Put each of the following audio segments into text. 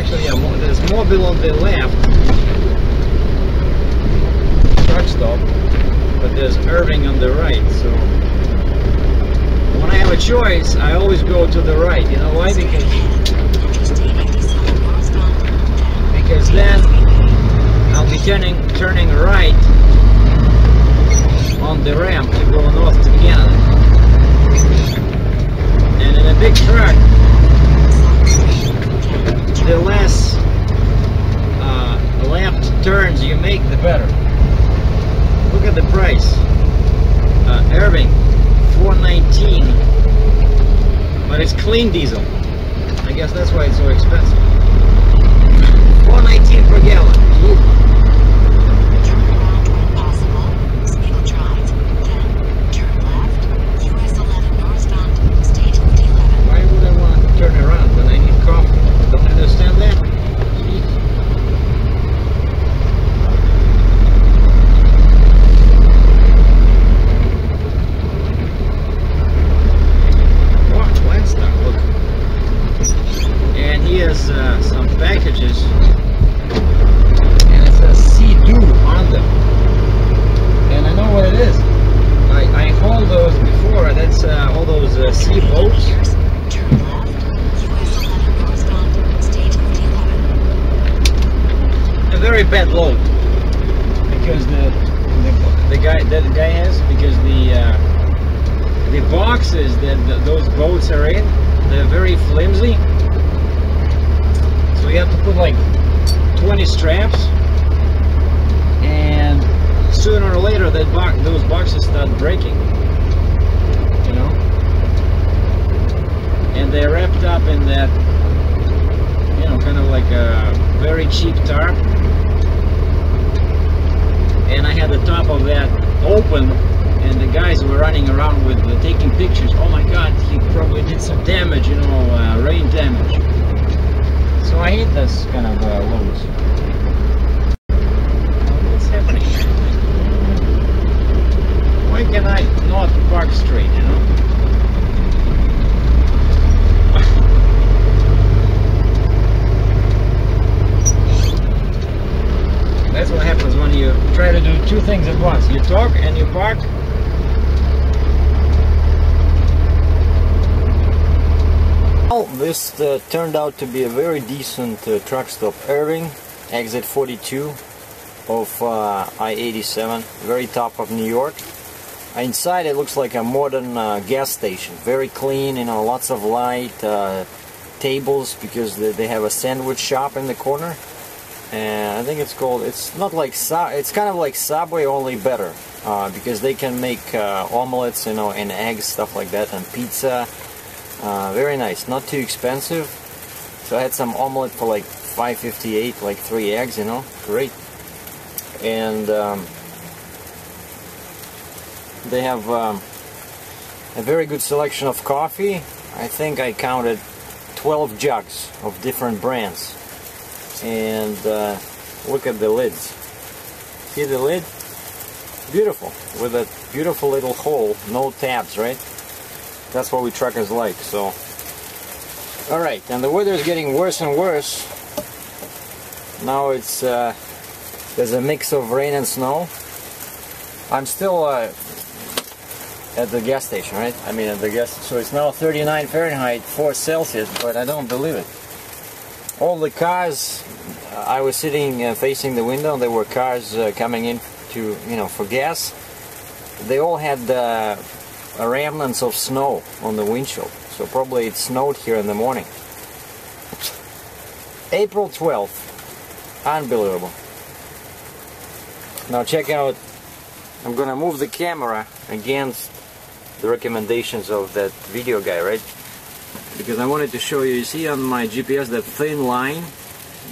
actually, yeah, there's Mobile on the left, truck stop, but there's Irving on the right. So when I have a choice, I always go to the right. You know why? Because then I'll be turning right on the ramp to go north to Canada. And in a big truck, the less left turns you make, the better. Look at the price. Irving, $4.19, but it's clean diesel. I guess that's why it's so expensive. $4.19 per gallon. Ooh. Turn around when possible. Spiegel Drive. Then turn left. US 11 northbound. State Route 11. Why would I want to turn around when I need coffee? Don't understand that? Jeez. What? Landstar, look. And he has some packages. And it says Sea-Doo on them. And I know what it is. I hauled those before. That's all those sea boats. Turn left. US 11 northbound. State Route 11. A very bad load, because the guy has, because the boxes that those boats are in, they're very flimsy. So you have to put like 20 straps, and sooner or later those boxes start breaking, you know. And they're wrapped up in that, you know, kind of like a very cheap tarp. And I had the top of that open, and the guys were running around with taking pictures. Oh my God, he probably did some damage, you know, rain damage. So I hate this kind of loads. What's happening here? Why can I not park straight, you know? That's what happens when you try to do two things at once. You talk and you park. Well, this turned out to be a very decent truck stop. Irving, exit 42 of I-87, very top of New York. Inside it looks like a modern gas station. Very clean, you know, lots of light, tables, because they have a sandwich shop in the corner. And I think it's called, it's not like, it's kind of like Subway, only better, because they can make omelets, you know, and eggs, stuff like that, and pizza. Very nice, not too expensive. So I had some omelet for like $5.58, like 3 eggs, you know, great. And they have a very good selection of coffee. I think I counted 12 jugs of different brands. And look at the lids. See the lid? Beautiful, with a beautiful little hole, no tabs, right? That's what we truckers like. So, all right, and the weather is getting worse and worse. Now it's there's a mix of rain and snow. I'm still at the gas station, right? I mean, at the gas. So it's now 39 Fahrenheit, 4 Celsius, but I don't believe it. All the cars, I was sitting facing the window, and there were cars coming in to, you know, for gas. They all had remnants of snow on the windshield, so probably it snowed here in the morning. April 12th, unbelievable. Now check out, I'm gonna move the camera against the recommendations of that video guy, right? Because I wanted to show you, you see on my GPS that thin line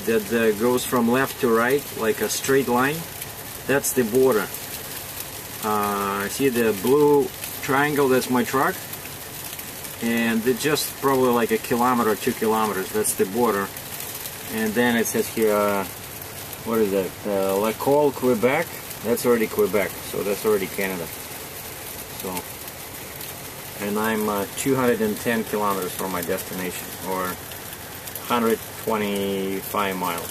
that goes from left to right, like a straight line? That's the border. See the blue triangle? That's my truck. And it's just probably like 1 kilometer, 2 kilometers. That's the border. And then it says here, what is that? Lacolle, Quebec. That's already Quebec, so that's already Canada. So, and I'm 210 kilometers from my destination, or 125 miles.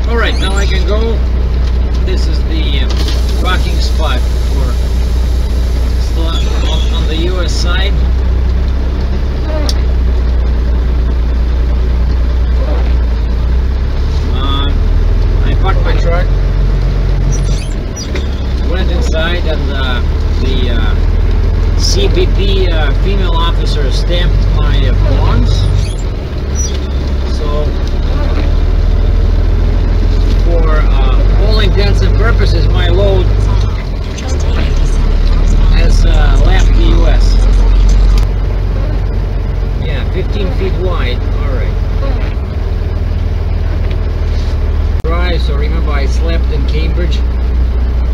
Alright, now I can go. This is the parking spot for on the US side. I parked my truck, went inside, and the CBP female officer stamped my bonds. So for all intents and purposes, my load has left the US. Yeah, 15 feet wide. Alright. Drive, so remember I slept in Cambridge.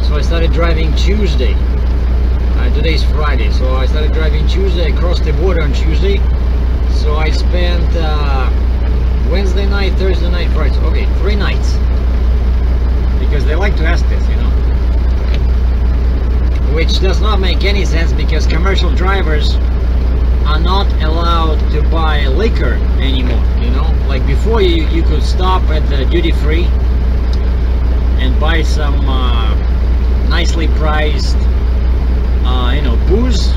So I started driving Tuesday. Today's Friday, so I started driving Tuesday, across the border on Tuesday. So I spent Wednesday night, Thursday night, Friday. Okay, 3 nights. Because they like to ask this, you know. Which does not make any sense, because commercial drivers are not allowed to buy liquor anymore, you know. Like before, you could stop at the duty-free and buy some nicely priced you know, booze.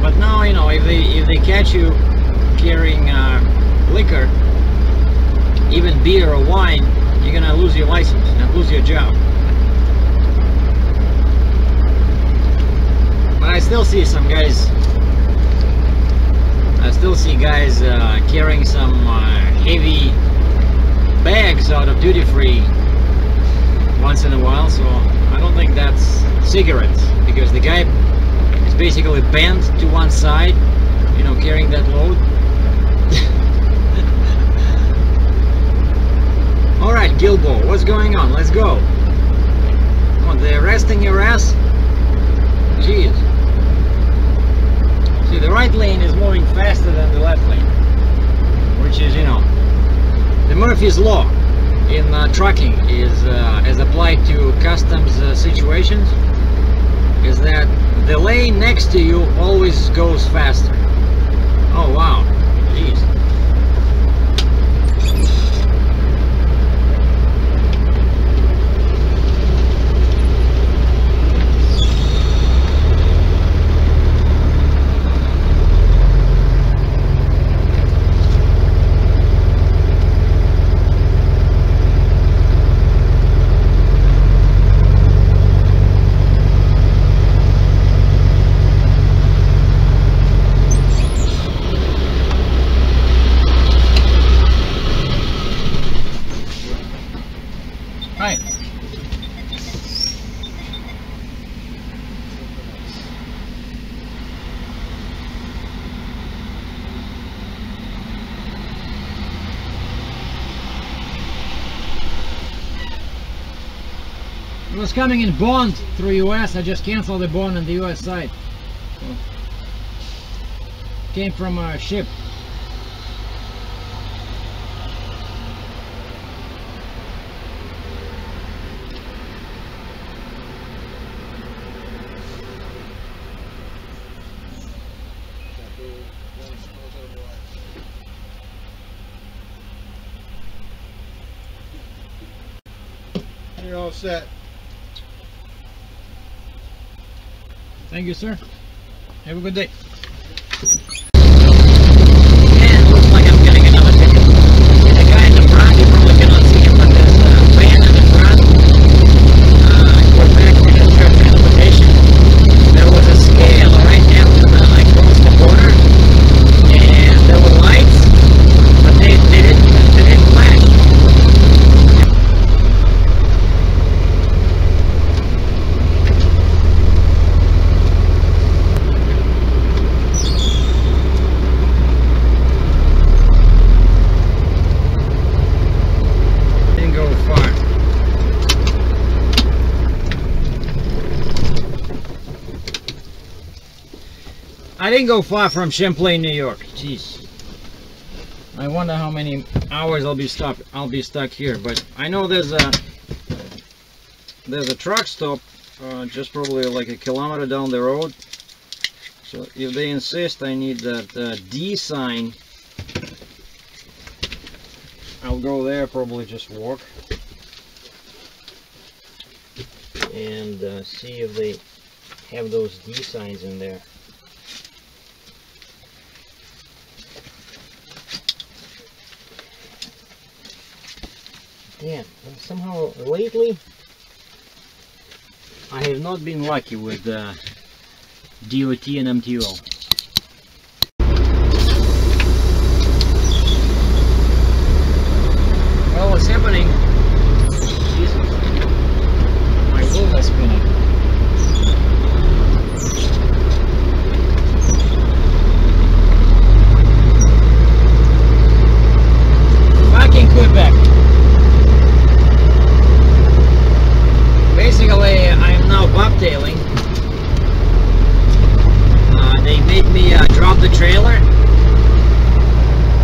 But now, you know, if they catch you carrying liquor, even beer or wine, you're gonna lose your license and lose your job. But I still see some guys. I still see guys carrying some heavy bags out of duty-free once in a while. So I don't think that's cigarettes, because the guy is basically bent to one side, you know, carrying that load. Alright, Gilbo, what's going on? Let's go. Oh, they're arresting your ass? Jeez. See, the right lane is moving faster than the left lane, which is, you know, the Murphy's Law in trucking is as applied to customs situations, is that the lane next to you always goes faster. Oh wow, jeez. Right. It was coming in bond through US. I just canceled the bond on the US side. So, came from a ship. You're all set. Thank you, sir. Have a good day. And looks like I'm getting another ticket. The guy in the front, you probably cannot see him, but there's a van in the front. Quebec Minister of Transportation. There was a scale right after I crossed the border, and there were lights, but they didn't flash. I didn't go far from Champlain, New York. Jeez. I wonder how many hours I'll be stuck here. But I know there's a truck stop just probably like a kilometer down the road. So if they insist I need that D sign, I'll go there, probably just walk and see if they have those D signs in there. Damn, somehow lately I have not been lucky with DOT and MTO. Well, what's happening? Jesus. My wheel is spinning. Back in Quebec. Basically, I'm now bobtailing. They made me drop the trailer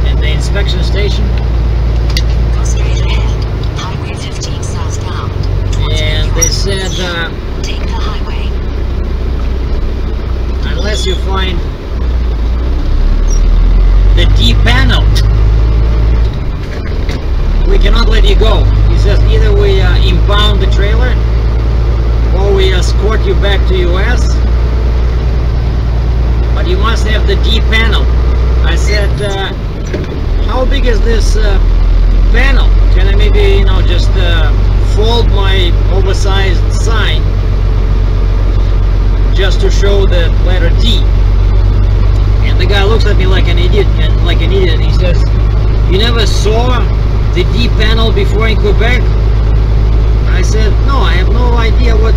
at the inspection station. Go straight ahead. Highway 15 southbound. And they said, Take the highway. unless you find the D panel, we cannot let you go. He says either we impound the trailer or we escort you back to US, but you must have the D panel. I said, how big is this panel? Can I maybe, you know, just fold my oversized sign just to show the letter D? And the guy looks at me like an idiot, and he says, you never saw the D panel before in Quebec? I said, no, I have no idea what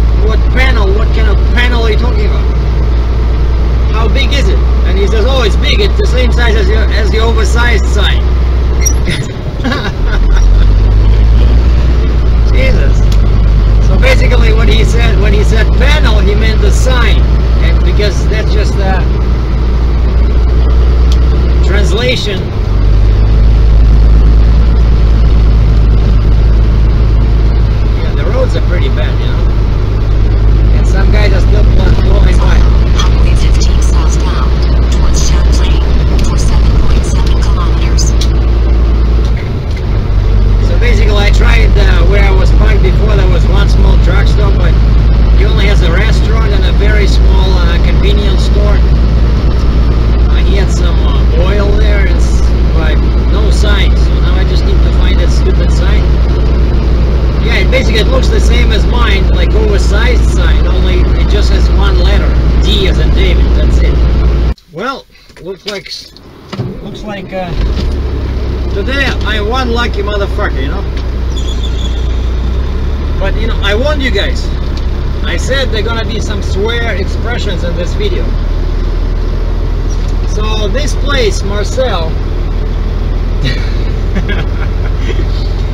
panel, what kind of panel are you talking about? How big is it? And he says, oh, it's big, it's the same size as the oversized sign. Jesus. So basically what he said, when he said panel, he meant the sign. And because that's just a translation. Yeah, the roads are pretty bad, you know. And some guys are still blowing by. Highway 15 southbound towards Champlain for 7.7 kilometers. So basically I tried where I was parked before. There was one small truck stop, but he only has a restaurant and a very small convenience store. He had some oil there, but no sign, so now I just need to find that stupid sign. Yeah, basically it looks the same as mine, like oversized sign, only it just has one letter, D as in David, that's it. Well, looks like today I'm one lucky motherfucker, you know. But you know, I warned you guys. I said there are gonna be some swear expressions in this video. So this place, Marcel.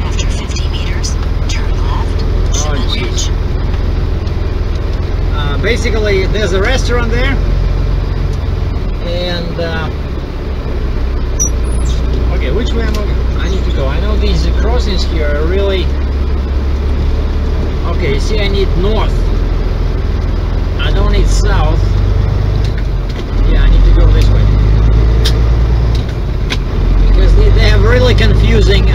After 50 meters, turn left. Oh, jeez. Basically, there's a restaurant there, and okay, which way I need to go? I know these crossings here are really okay. You see, I need north. I don't need south. Yeah, I need to go this way because they have really confusing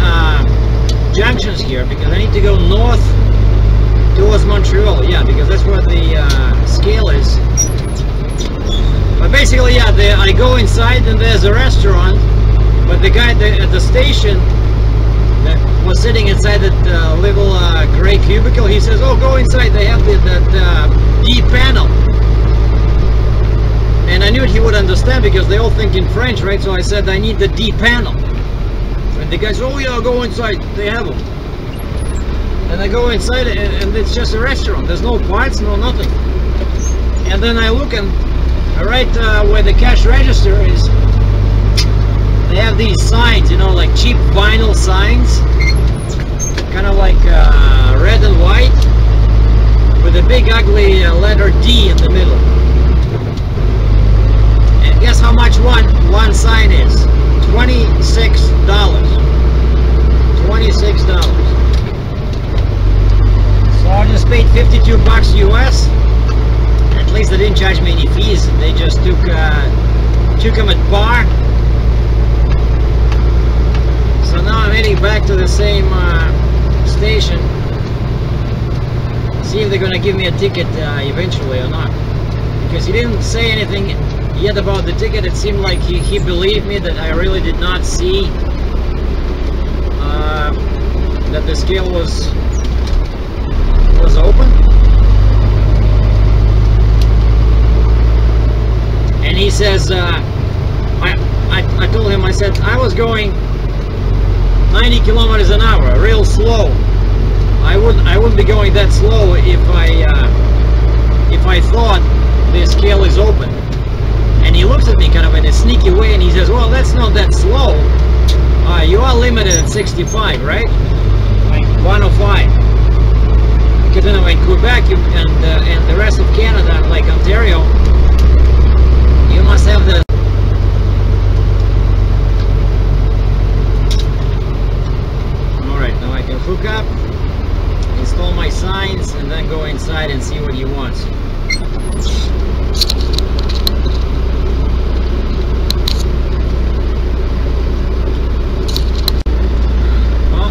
junctions here. Because I need to go north towards Montreal. Yeah, because that's where the scale is. But basically, yeah, I go inside and there's a restaurant. But the guy at the station that was sitting inside that little gray cubicle, he says, "Oh, go inside. They have that D panel." And I knew he would understand because they all think in French, right? So I said, I need the D panel. And the guy says, oh yeah, go inside, they have them. And I go inside and it's just a restaurant. There's no parts, no nothing. And then I look and right where the cash register is, they have these signs, you know, like cheap vinyl signs. Kind of like red and white with a big ugly letter D in the middle. Guess how much one sign is? $26. $26. So I just paid 52 bucks US. At least they didn't charge me any fees. guys, they just took him at par. So now I'm heading back to the same station. See if they're gonna give me a ticket eventually or not. Because he didn't say anything yet about the ticket. It seemed like he believed me that I really did not see that the scale was open. And he says, I told him, I said, I was going 90 kilometers an hour, real slow. I wouldn't be going that slow if I thought the scale is open. And he looks at me kind of in a sneaky way and he says, well, that's not that slow. You are limited at 65, right? Like 105. Because you know, in Quebec and the rest of Canada, like Ontario, you must have the... Alright, now I can hook up, install my signs, and then go inside and see what he wants. Well,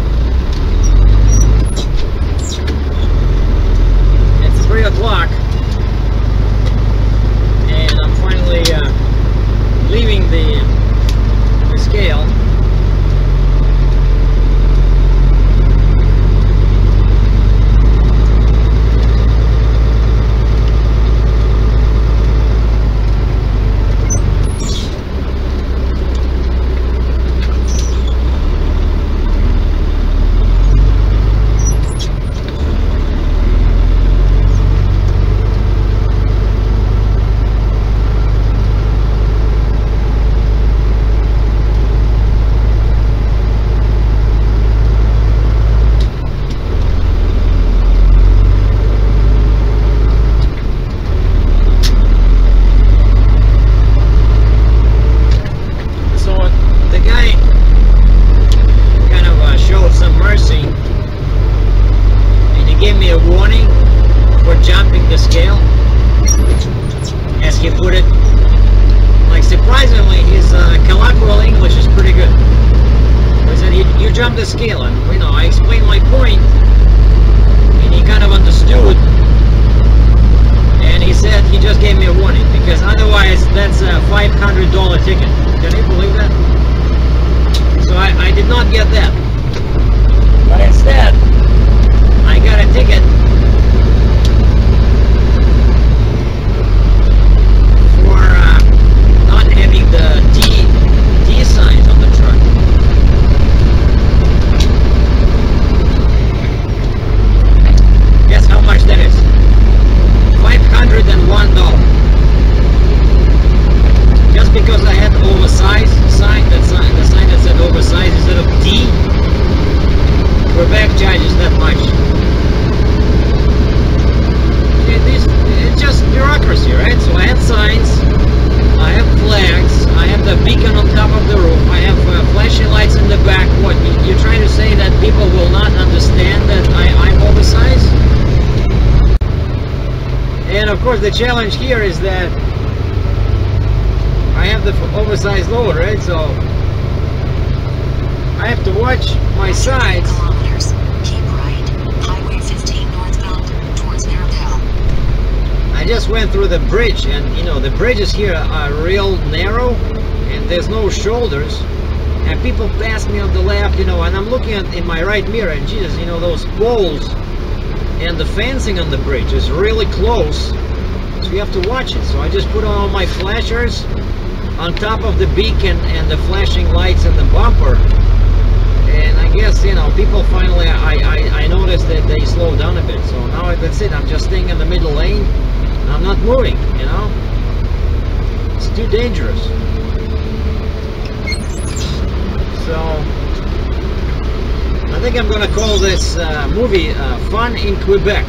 it's 3 o'clock. And I'm finally leaving the scale. The scale, and you know, I explained my point and he kind of understood, and he said he just gave me a warning because otherwise that's a $500 ticket. Can you believe that? So I did not get that, but instead I got a ticket for not having the D signs on the truck. Guess how much that is? $501. Just because I had oversized sign, the sign that said oversized instead of D, Quebec charges that much. It's just bureaucracy, right? So I have signs, I have flags, I have the beacon on top of the roof, I have flashing lights in the back. What, you're trying to say that people will not understand that I'm oversized? And of course the challenge here is that I have the oversized load, right? So I have to watch my sides. Kilometers. Keep right. Highway 15 northbound towards Mirabel. I just went through the bridge, and you know the bridges here are real narrow and there's no shoulders, and people pass me on the left, you know, and I'm looking in my right mirror, and Jesus, you know, those poles and the fencing on the bridge is really close, so you have to watch it. So I just put on all my flashers on top of the beacon and the flashing lights and the bumper, and I guess, you know, people finally, I noticed that they slowed down a bit. So now that's it, I'm just staying in the middle lane, I'm not moving, you know, it's too dangerous. So I think I'm gonna call this movie Fun in Quebec,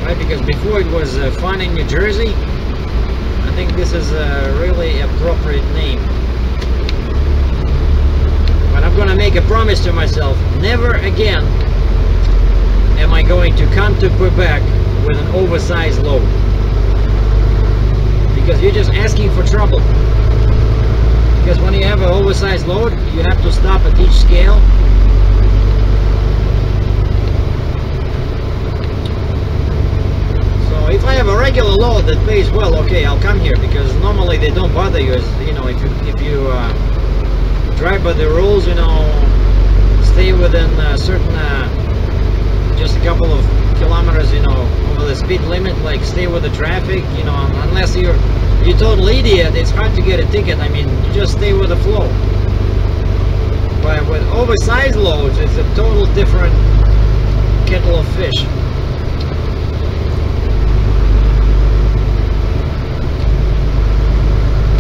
right? Because before it was Fun in New Jersey. I think this is a really appropriate name. But I'm gonna make a promise to myself: never again am I going to come to Quebec with an oversized load. because you're just asking for trouble. Because when you have an oversized load, you have to stop at each scale. So if I have a regular load that pays well, okay, I'll come here, because normally they don't bother you. As you know, if you drive by the rules, you know, stay within a certain just a couple of kilometers, you know, over the speed limit, like stay with the traffic, you know, unless you're total idiot, it's hard to get a ticket. I mean, you just stay with the flow. But with oversized loads, it's a total different kettle of fish.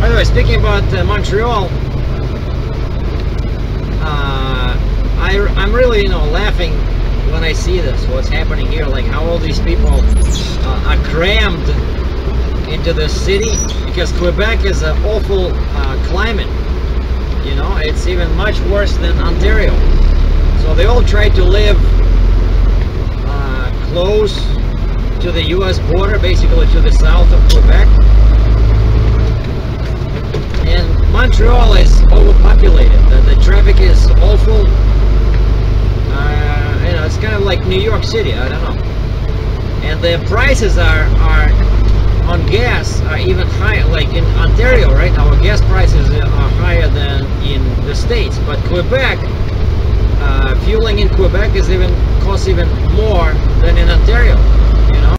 By the way, speaking about Montreal, I'm really, you know, laughing when I see this, what's happening here, like how all these people are crammed into the city, because Quebec is an awful climate, you know, it's even much worse than Ontario. So they all try to live close to the US border, basically to the south of Quebec. And Montreal is overpopulated, the traffic is awful. You know, it's kind of like New York City, I don't know. And the prices are on gas are even higher, like in Ontario, right? Our gas prices are higher than in the States, but Quebec, fueling in Quebec costs even more than in Ontario, you know?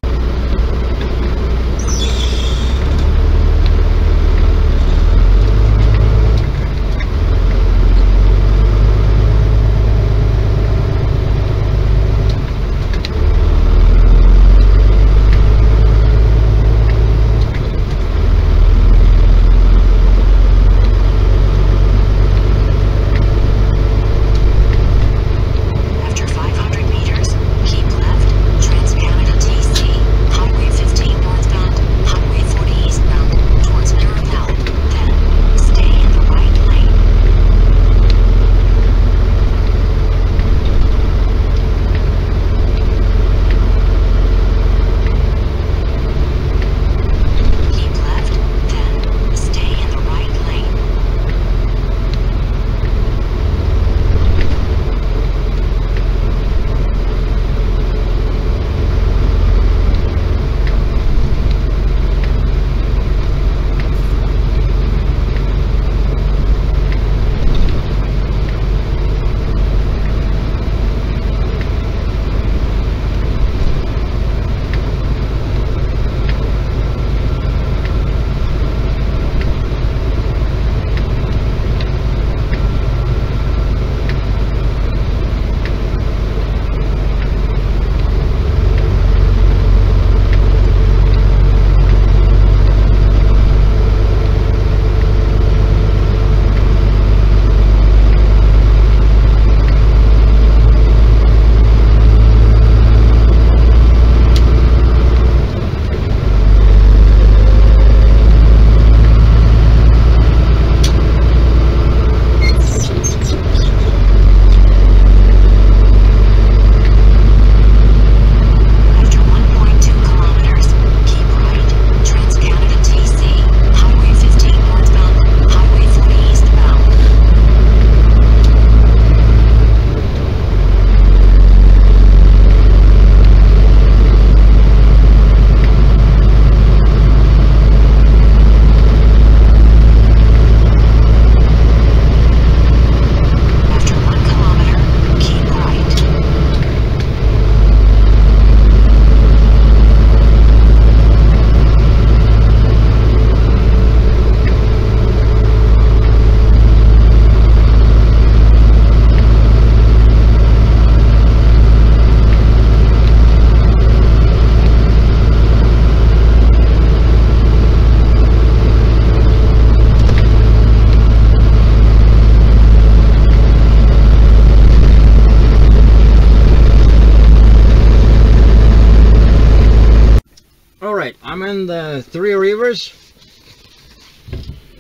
I'm in the Three Rivers,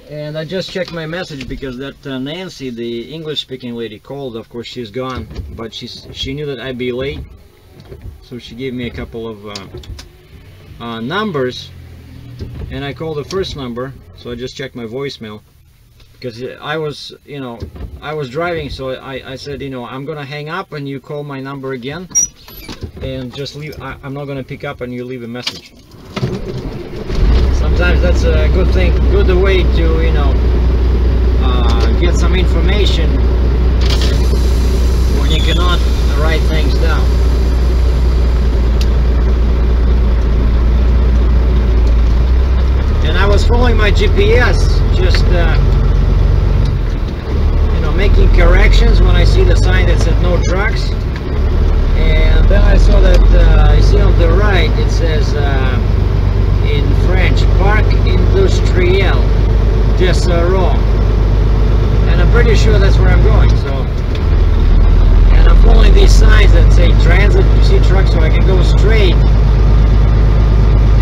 and I just checked my message because that Nancy, the English-speaking lady, called. Of course, she's gone, but she knew that I'd be late, so she gave me a couple of numbers. and I called the first number, so I just checked my voicemail, because I was, you know, I was driving, so I said, you know, I'm gonna hang up and you call my number again, and just leave. I'm not gonna pick up and you leave a message. Sometimes that's a good thing, good way to, you know, get some information when you cannot write things down. And I was following my GPS, just you know, making corrections when I see the sign that said no trucks. And then I saw that I see on the right it says in French, Parc Industriel Desseron, and I'm pretty sure that's where I'm going. So, and I'm following these signs that say transit, you see trucks, so I can go straight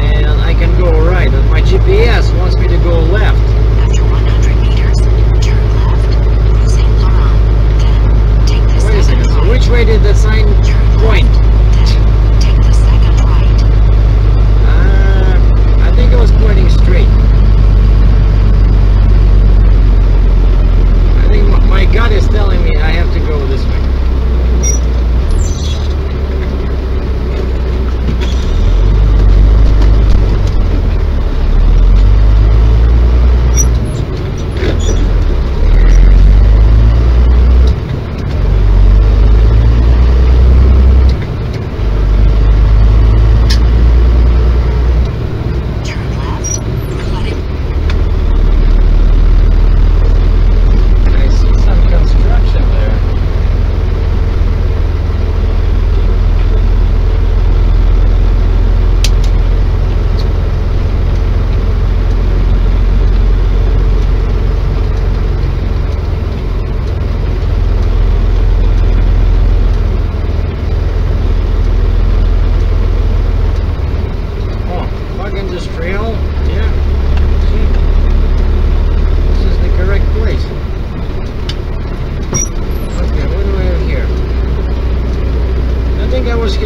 and I can go right, but my GPS wants me to go left. After 100 meters, turn left, Rue Saint Laurent. Then take the Wait a second, so which way did the sign point? Then take the second right. I think I was pointing straight. I think my gut is telling me I have to go this way.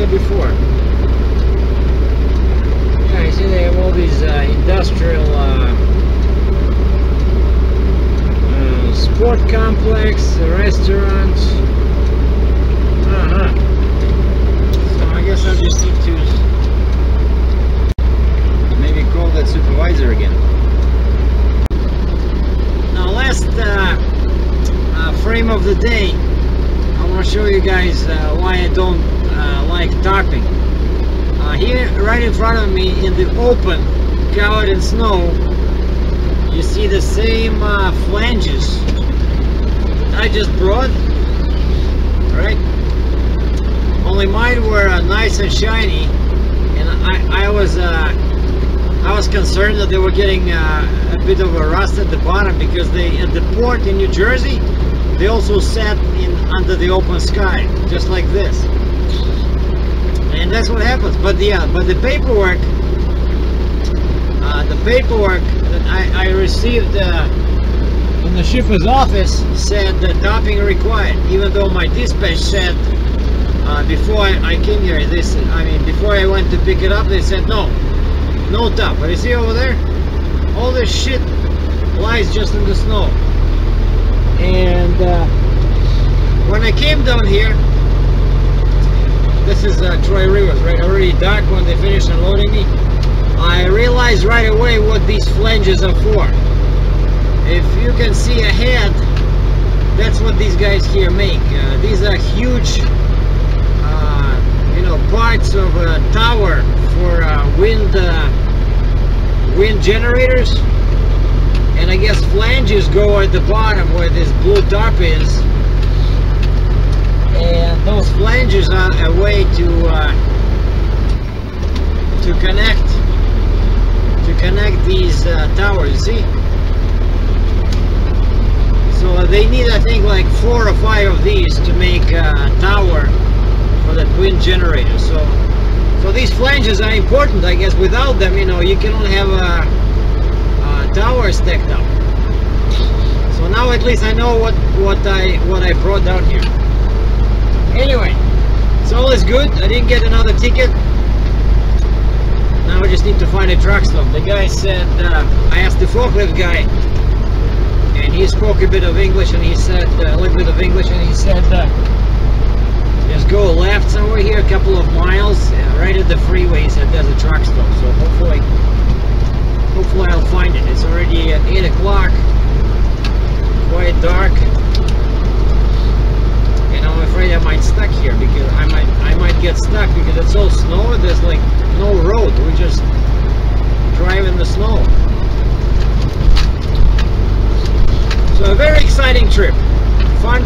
Before. Yeah, you see they have all these industrial sport complex, restaurants. So I guess I'll just need to maybe call that supervisor again. Now, last frame of the day, I want to show you guys why I don't like tarping. Here right in front of me in the open, covered in snow, you see the same flanges I just brought, right? Only mine were nice and shiny, and I was concerned that they were getting a bit of a rust at the bottom, because they, at the port in New Jersey, they also sat in under the open sky, just like this. And that's what happens. But the paperwork that I received in the shipper's office said that topping required, even though my dispatch said before I came here, before I went to pick it up, they said no top. But you see over there, all this shit lies just in the snow. And when I came down here, this is Troy Rivers, right? Already dark when they finished unloading me. I realized right away what these flanges are for. If you can see ahead, that's what these guys here make. These are huge, you know, parts of a tower for wind generators. And I guess flanges go at the bottom where this blue tarp is. And those flanges are a way to connect these towers, you see? So they need, I think, like 4 or 5 of these to make a tower for that wind generator. So these flanges are important, I guess. Without them, you know, you can only have a tower stacked up. So now at least I know what I brought down here. Anyway, so all is good. I didn't get another ticket. Now I just need to find a truck stop. The guy said, I asked the forklift guy, and he spoke a bit of English, and he said, a little bit of English, and he said, just go left somewhere here, a couple of miles, right at the freeway. He said there's a truck stop, so hopefully I'll find it. It's already 8 o'clock, quite dark, and I'm afraid I might stuck here, because I might get stuck because it's all snow. There's like no road. We just drive in the snow. So a very exciting trip. Fun.